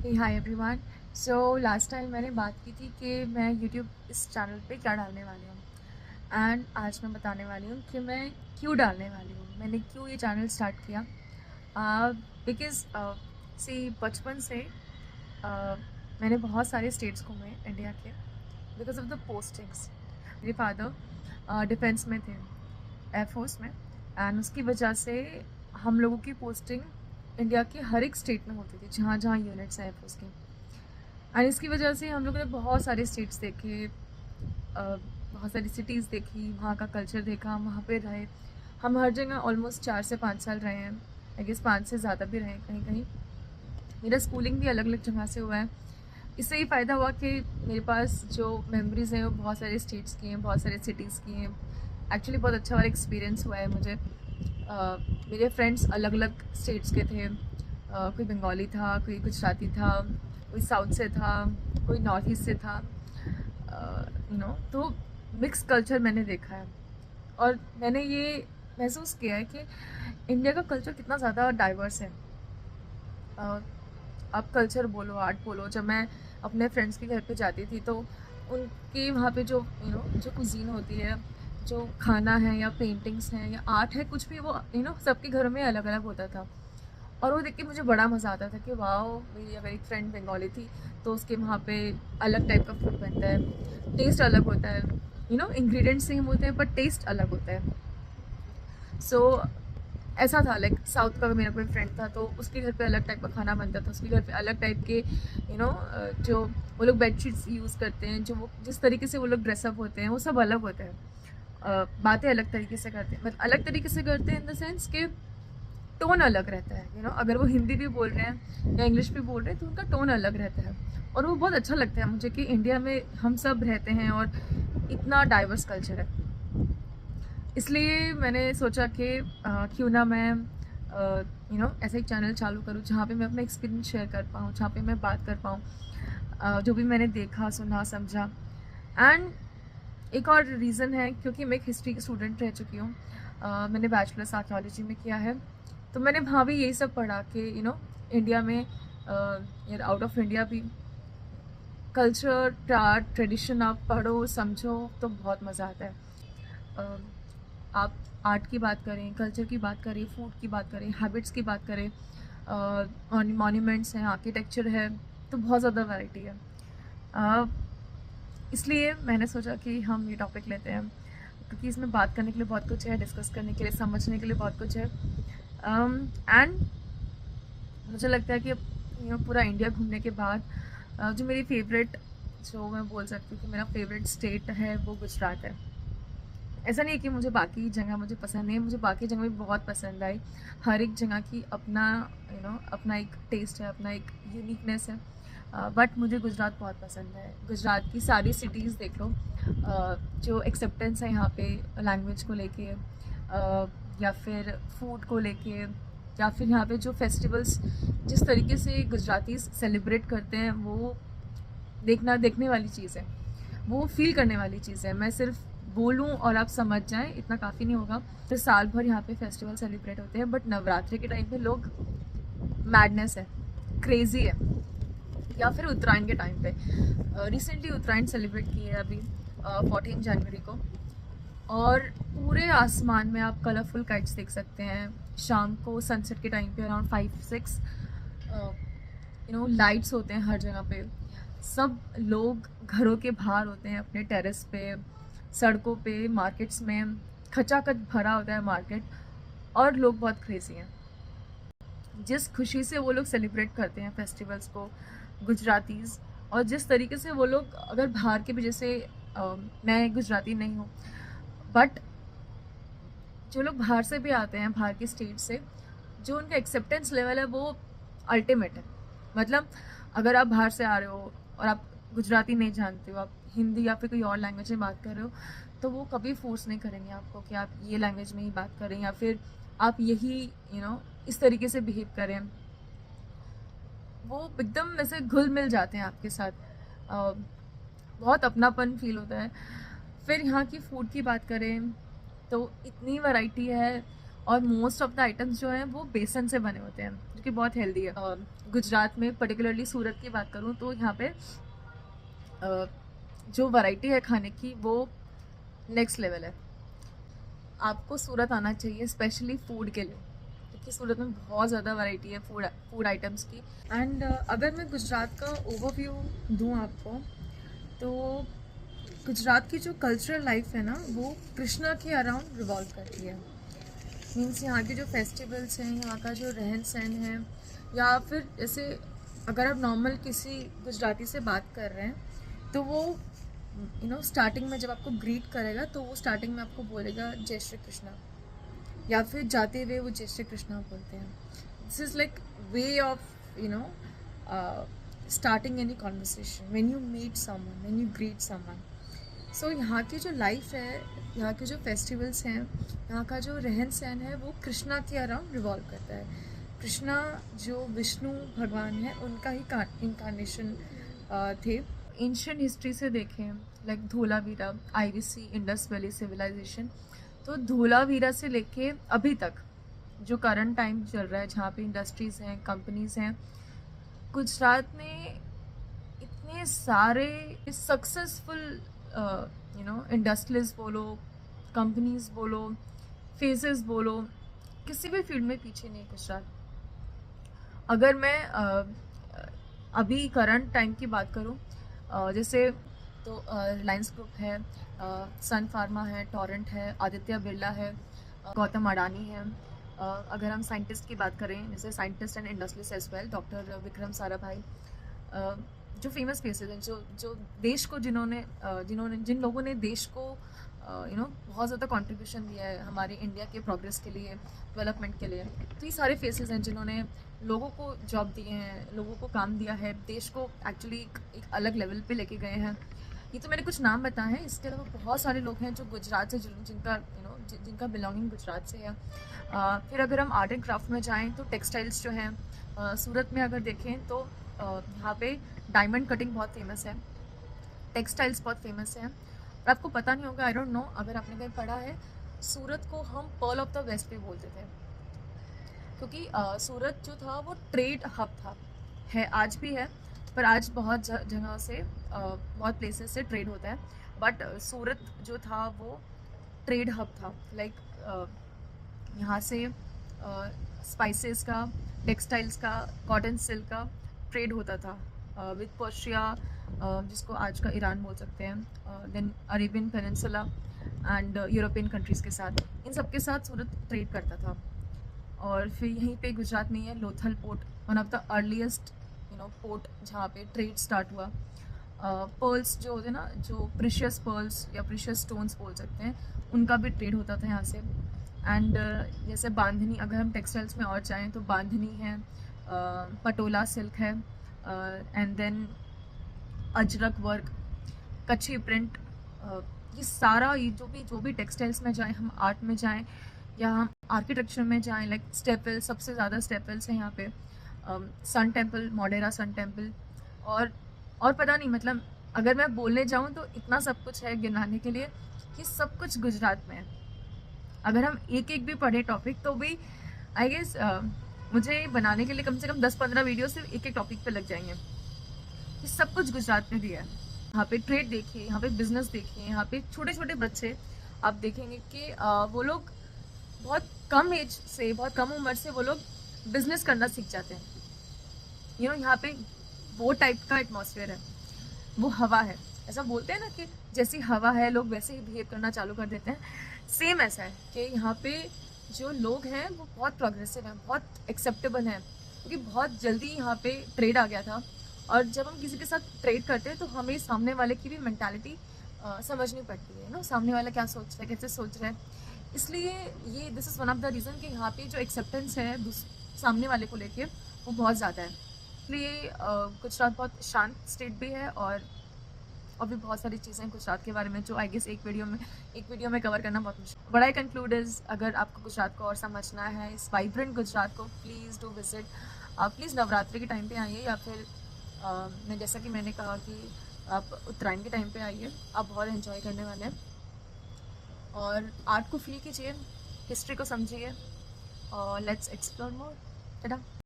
Hi everyone. So last time मैंने बात की थी कि मैं यूट्यूब इस चैनल पे क्या डालने वाली हूँ, एंड आज मैं बताने वाली हूँ कि मैं क्यों डालने वाली हूँ, मैंने क्यों ये चैनल स्टार्ट किया। बिकॉज़ सी बचपन से मैंने बहुत सारे स्टेट्स घूमे इंडिया के, बिकॉज ऑफ द पोस्टिंग्स। मेरे फादर डिफेंस में थे, एयरफोर्स में, एंड उसकी वजह से हम लोगों की पोस्टिंग इंडिया के हर एक स्टेट में होती थी जहाँ जहाँ यूनिट्स हैं एयरफोर्स के। एंड इसकी वजह से हम लोगों ने बहुत सारे स्टेट्स देखे, बहुत सारी सिटीज़ देखी, वहाँ का कल्चर देखा, वहाँ पे रहे। हम हर जगह ऑलमोस्ट 4 से 5 साल रहे हैं, आई गेस 5 से ज़्यादा भी रहे हैं कहीं कहीं। मेरा स्कूलिंग भी अलग अलग जगह से हुआ है। इससे ये फ़ायदा हुआ कि मेरे पास जो मेमोरीज़ हैं वो बहुत सारे स्टेट्स की हैं, बहुत सारे सिटीज़ की हैं। एक्चुअली बहुत अच्छा वाला एक्सपीरियंस हुआ है मुझे। मेरे फ्रेंड्स अलग अलग स्टेट्स के थे। कोई बंगाली था, कोई गुजराती था, कोई साउथ से था, कोई नॉर्थ ईस्ट से था। तो मिक्स कल्चर मैंने देखा है, और मैंने ये महसूस किया है कि इंडिया का कल्चर कितना ज़्यादा डाइवर्स है। आप कल्चर बोलो, आर्ट बोलो। जब मैं अपने फ्रेंड्स के घर पे जाती थी तो उनके वहाँ पे जो जो कुजीन होती है, जो खाना है या पेंटिंग्स हैं या आर्ट है, कुछ भी वो सबके घरों में अलग अलग होता था। और वो देख के मुझे बड़ा मज़ा आता था कि वाह, मेरी अगर एक फ्रेंड बंगाली थी तो उसके वहाँ पे अलग टाइप का फूड बनता है, टेस्ट अलग होता है। इंग्रेडिएंट्स सेम होते हैं बट टेस्ट अलग होता है। सो ऐसा था, लाइक साउथ का मेरा कोई फ्रेंड था तो उसके घर पे अलग टाइप का खाना बनता था, उसके घर पे अलग टाइप के जो वो लोग बेडशीट्स यूज़ करते हैं, जो वो जिस तरीके से वो लोग ड्रेसअप होते हैं, वो सब अलग होते हैं। बातें अलग तरीके से करते हैं, मतलब अलग तरीके से करते हैं इन द सेंस कि टोन अलग रहता है। अगर वो हिंदी भी बोल रहे हैं या इंग्लिश भी बोल रहे हैं तो उनका टोन अलग रहता है। और वो बहुत अच्छा लगता है मुझे कि इंडिया में हम सब रहते हैं और इतना डाइवर्स कल्चर है। इसलिए मैंने सोचा कि क्यों ना मैं ऐसा एक चैनल चालू करूँ जहाँ पे मैं अपना एक्सपीरियंस शेयर कर पाऊँ, जहाँ पे मैं बात कर पाऊँ, जो भी मैंने देखा, सुना, समझा। एंड एक और रीज़न है क्योंकि मैं एक हिस्ट्री की स्टूडेंट रह चुकी हूँ। मैंने बैचलर्स आर्कियोलॉजी में किया है, तो मैंने वहाँ भी यही सब पढ़ा कि इंडिया में यार आउट ऑफ इंडिया भी कल्चर, आर्ट, ट्रेडिशन आप पढ़ो, समझो तो बहुत मज़ा आता है। अ, आप आर्ट की बात करें, कल्चर की बात करें, फूड की बात करें, हैबिट्स की बात करें, मॉन्यूमेंट्स हैं, आर्किटेक्चर है, तो बहुत ज़्यादा वैरायटी है। अ, इसलिए मैंने सोचा कि हम ये टॉपिक लेते हैं क्योंकि इसमें बात करने के लिए बहुत कुछ है, डिस्कस करने के लिए, समझने के लिए बहुत कुछ है। एंड मुझे लगता है कि पूरा इंडिया घूमने के बाद जो मेरी फेवरेट, जो मैं बोल सकती हूँ कि मेरा फेवरेट स्टेट है वो गुजरात है। ऐसा नहीं है कि मुझे बाकी जगह मुझे पसंद नहीं है, मुझे बाकी जगह भी बहुत पसंद आई। हर एक जगह की अपना अपना एक टेस्ट है, अपना एक यूनिकनेस है। बट मुझे गुजरात बहुत पसंद है। गुजरात की सारी सिटीज़ देख लो, जो एक्सेप्टेंस है यहाँ पे लैंग्वेज को लेके, या फिर फूड को लेके, या फिर यहाँ पे जो फेस्टिवल्स जिस तरीके से गुजराती सेलिब्रेट करते हैं, वो देखने वाली चीज़ है, वो फील करने वाली चीज़ है। मैं सिर्फ बोलूँ और आप समझ जाएं इतना काफ़ी नहीं होगा। तो साल भर यहाँ पे फेस्टिवल सेलिब्रेट होते हैं, बट नवरात्रि के टाइम पे लोग मैडनेस है, क्रेज़ी है। या फिर उत्तरायण के टाइम पे, रिसेंटली उत्तरायण सेलिब्रेट की है अभी 14 जनवरी को, और पूरे आसमान में आप कलरफुल काइट्स देख सकते हैं। शाम को सनसेट के टाइम पे अराउंड 5-6 लाइट्स होते हैं हर जगह पे। सब लोग घरों के बाहर होते हैं, अपने टेरेस पे, सड़कों पे, मार्केट्स में खचाखच भरा होता है मार्केट, और लोग बहुत क्रेजी हैं। जिस खुशी से वो लोग सेलिब्रेट करते हैं फेस्टिवल्स को, गुजरातीज़, और जिस तरीके से वो लोग, अगर बाहर के भी, जैसे मैं गुजराती नहीं हूँ, बट जो लोग बाहर से भी आते हैं, बाहर के स्टेट से, जो उनका एक्सेप्टेंस लेवल है वो अल्टीमेट है। मतलब अगर आप बाहर से आ रहे हो और आप गुजराती नहीं जानते हो, आप हिंदी या फिर कोई और लैंग्वेज में बात कर रहे हो, तो वो कभी फोर्स नहीं करेंगे आपको कि आप ये लैंग्वेज में ही बात करें या फिर आप यही इस तरीके से बिहेव करें। वो एकदम ऐसे घुल मिल जाते हैं आपके साथ। बहुत अपनापन फील होता है। फिर यहाँ की फ़ूड की बात करें तो इतनी वैरायटी है, और मोस्ट ऑफ द आइटम्स जो हैं वो बेसन से बने होते हैं, जो कि बहुत हेल्दी है। गुजरात में पर्टिकुलरली सूरत की बात करूँ तो यहाँ पे जो वैरायटी है खाने की वो नेक्स्ट लेवल है। आपको सूरत आना चाहिए स्पेशली फूड के लिए, क्योंकि सूरत में बहुत ज़्यादा वैरायटी है फूड आइटम्स की। एंड अगर मैं गुजरात का ओवरव्यू दूँ आपको, तो गुजरात की जो कल्चरल लाइफ है ना वो कृष्णा के अराउंड रिवॉल्व करती है। मीन्स यहाँ के जो फेस्टिवल्स हैं, यहाँ का जो रहन सहन है, या फिर जैसे अगर आप नॉर्मल किसी गुजराती से बात कर रहे हैं तो वो स्टार्टिंग में जब आपको ग्रीट करेगा तो वो स्टार्टिंग में आपको बोलेगा जय श्री कृष्णा, या फिर जाते हुए वो जय श्री कृष्णा बोलते हैं। This is like way of starting any conversation when you meet someone, when you greet someone. So यहाँ की जो लाइफ है, यहाँ के जो फेस्टिवल्स हैं, यहाँ का जो रहन सहन है वो कृष्णा के अराउंड रिवॉल्व करता है। कृष्णा जो विष्णु भगवान है उनका ही इनकारनेशन थे। एंशियंट हिस्ट्री से देखें, like Dholavira, IVC, Indus valley civilisation, तो धोलावीरा से लेके अभी तक जो करंट टाइम चल रहा है, जहाँ पे इंडस्ट्रीज़ हैं, कंपनीज़ हैं, गुजरात में इतने सारे सक्सेसफुल इंडस्ट्रीज बोलो, कंपनीज बोलो, फेसेस बोलो, किसी भी फील्ड में पीछे नहीं गुजरात। अगर मैं अभी करंट टाइम की बात करूं, जैसे तो रिलायंस ग्रुप है, सन फार्मा है, टोरेंट है, आदित्य बिरला है, गौतम अडानी है। अगर हम साइंटिस्ट की बात करें, जैसे scientist and industrialist as well, doctor Vikram Sarabhai, जो फेमस फेसेस हैं, जो देश को जिन लोगों ने देश को बहुत ज़्यादा कंट्रीब्यूशन दिया है हमारे इंडिया के प्रोग्रेस के लिए, डेवलपमेंट के लिए। तो ये सारे फेसेस हैं जिन्होंने लोगों को जॉब दिए हैं, लोगों को काम दिया है, देश को एक्चुअली एक अलग लेवल पे लेके गए हैं। ये तो मैंने कुछ नाम बताए हैं, इसके अलावा बहुत सारे लोग हैं जो गुजरात से जिनका बिलोंगिंग गुजरात से है। फिर अगर हम आर्ट एंड क्राफ्ट में जाएँ तो टेक्सटाइल्स जो हैं, सूरत में अगर देखें तो यहाँ पे डायमंड कटिंग बहुत फेमस है, टेक्सटाइल्स बहुत फेमस है। और आपको पता नहीं होगा, आई डोंट नो अगर आपने कहीं पढ़ा है, सूरत को हम पर्ल ऑफ द वेस्ट भी बोलते थे, क्योंकि सूरत जो था वो ट्रेड हब था, है आज भी है, पर आज बहुत जगह से बहुत प्लेसेस से ट्रेड होता है। बट सूरत जो था वो ट्रेड हब था। लाइक यहाँ से स्पाइसेस का, टेक्सटाइल्स का, कॉटन सिल्क का ट्रेड होता था विद पर्शिया, जिसको आज का ईरान बोल सकते हैं, then Arabian peninsula and European countries के साथ, इन सब के साथ सूरत ट्रेड करता था। और फिर यहीं पे गुजरात में है Lothal port, one of the earliest port जहाँ पे ट्रेड स्टार्ट हुआ। पर्ल्स जो होते हैं ना, जो प्रीशियस पर्ल्स या प्रीशियस स्टोन्स बोल सकते हैं, उनका भी ट्रेड होता था यहाँ से। एंड जैसे बांधनी, अगर हम टेक्सटाइल्स में और जाएँ तो बांधनी है, पटोला सिल्क है, and then ajrak work, Kutchi print, ये सारा, ये जो भी टेक्सटाइल्स में जाएँ, हम आर्ट में जाएँ या हम आर्किटेक्चर में जाएँ, लाइक स्टेपल, सबसे ज़्यादा स्टेपल्स हैं यहाँ पे, sun temple, Modhera sun temple, और पता नहीं, मतलब अगर मैं बोलने जाऊँ तो इतना सब कुछ है गिनाने के लिए कि सब कुछ गुजरात में है। अगर हम एक एक भी पढ़े टॉपिक तो भी आई गेस मुझे बनाने के लिए कम से कम 10-15 वीडियो सिर्फ एक एक टॉपिक पे लग जाएंगे। ये सब कुछ गुजरात में दिया है। यहाँ पे ट्रेड देखिए, यहाँ पे बिजनेस देखिए, यहाँ पे छोटे छोटे बच्चे आप देखेंगे कि वो लोग बहुत कम एज से, बहुत कम उम्र से वो लोग बिजनेस करना सीख जाते हैं। यहाँ पे वो टाइप का एटमॉस्फेयर है, वो हवा है। ऐसा बोलते हैं ना कि जैसी हवा है लोग वैसे ही बिहेव करना चालू कर देते हैं, सेम ऐसा है कि यहाँ पे जो लोग हैं वो बहुत प्रोग्रेसिव हैं, बहुत एक्सेप्टेबल हैं, क्योंकि बहुत जल्दी यहाँ पे ट्रेड आ गया था। और जब हम किसी के साथ ट्रेड करते हैं तो हमें सामने वाले की भी मेंटालिटी समझनी पड़ती है ना, सामने वाला क्या सोच रहा है, कैसे सोच रहा है। इसलिए ये this is one of the reason कि यहाँ पे जो एक्सेप्टेंस है सामने वाले को लेके वो बहुत ज़्यादा है। इसलिए गुजरात बहुत शांत स्टेट भी है, और भी बहुत सारी चीज़ें गुजरात के बारे में जो आई गेस एक वीडियो में कवर करना बहुत मुश्किल। बट आई कंक्लूड इज़, अगर आपको गुजरात को और समझना है, इस वाइब्रेंट गुजरात को, please do visit. Please Navratri के टाइम पे आइए, या फिर मैं जैसा कि मैंने कहा कि आप उत्तरायण के टाइम पे आइए, आप बहुत एंजॉय करने वाले हैं। और आर्ट को फील कीजिए, हिस्ट्री को समझिए, लेट्स एक्सप्लोर मोर। टाटा।